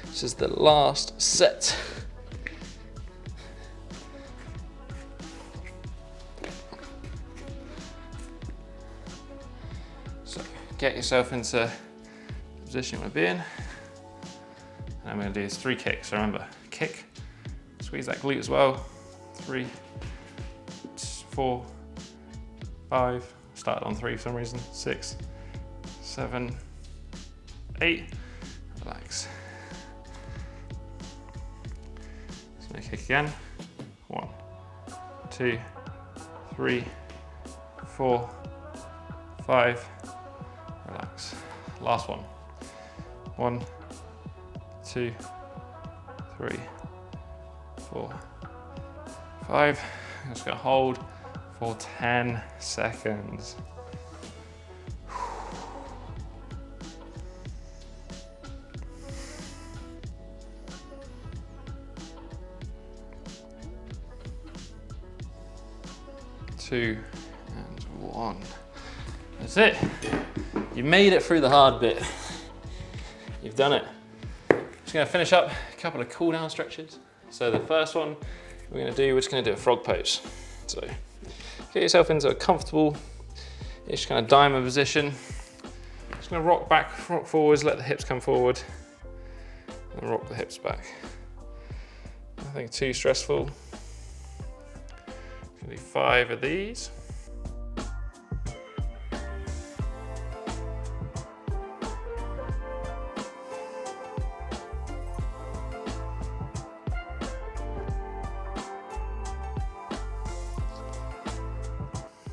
This is the last set. So get yourself into the position you want to be in. And I'm going to do is 3 kicks. So remember, kick, squeeze that glute as well. 3, 4, 5. Started on 3 for some reason. 6, 7, 8. Relax. So I'm going to kick again. 1, 2, 3, 4, 5. Relax. Last one. 1, 2, 3, 4, 5. I'm just going to hold for 10 seconds. Two and 1. That's it. You made it through the hard bit. You've done it. Just going to finish up a couple of cool down stretches. So the first one we're just going to do a frog pose. So get yourself into a comfortable-ish kind of diamond position. Just going to rock back, rock forwards, let the hips come forward, and rock the hips back. Nothing too stressful. Going to do 5 of these.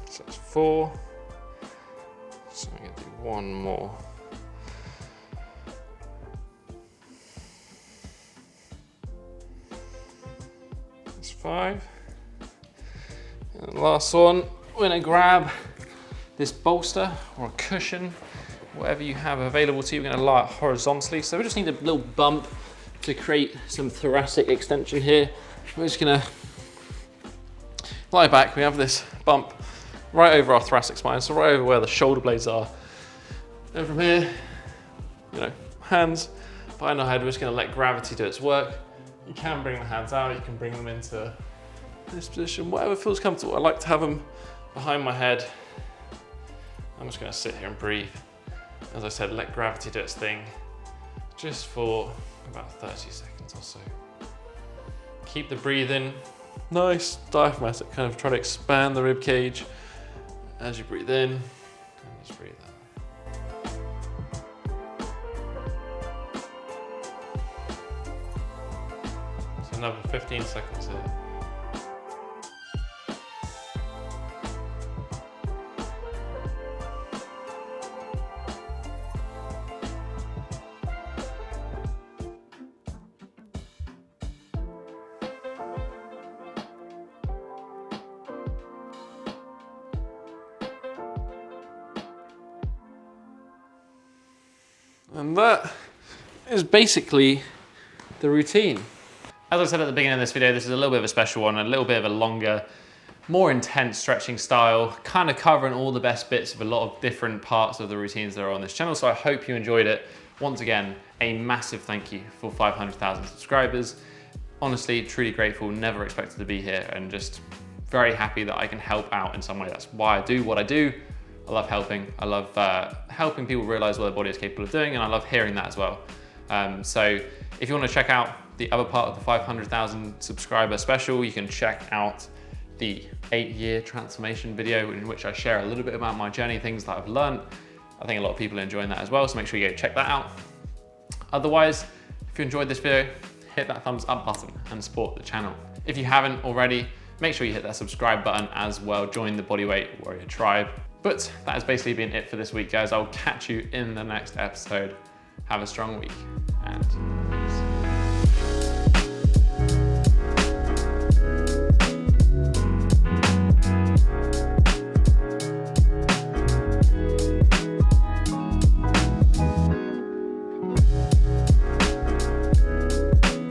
So that's 4. So I'm going to do 1 more. That's 5. And the last one, we're going to grab this bolster or a cushion, whatever you have available to you. We're going to lie it horizontally. So we just need a little bump to create some thoracic extension here. We're just going to lie back. We have this bump right over our thoracic spine, so right over where the shoulder blades are. And from here, hands behind our head, we're just going to let gravity do its work. You can bring the hands out, you can bring them into this position, whatever feels comfortable. I like to have them behind my head. I'm just going to sit here and breathe. As I said, let gravity do its thing, just for about 30 seconds or so. Keep the breathing nice, diaphragmatic, kind of try to expand the rib cage as you breathe in, and just breathe out. So another 15 seconds here. And that is basically the routine. As I said at the beginning of this video, this is a little bit of a special one, a little bit of a longer, more intense stretching style, kind of covering all the best bits of a lot of different parts of the routines that are on this channel. So I hope you enjoyed it. Once again, a massive thank you for 500,000 subscribers. Honestly, truly grateful, never expected to be here, and just very happy that I can help out in some way. That's why I do what I do. I love helping. I love helping people realize what their body is capable of doing, and I love hearing that as well. So if you want to check out the other part of the 500,000 subscriber special, you can check out the 8-year transformation video in which I share a little bit about my journey, things that I've learned. I think a lot of people are enjoying that as well, so make sure you go check that out. Otherwise, if you enjoyed this video, hit that thumbs up button and support the channel. If you haven't already, make sure you hit that subscribe button as well. Join the Bodyweight Warrior tribe. But that has basically been it for this week, guys. I'll catch you in the next episode. Have a strong week and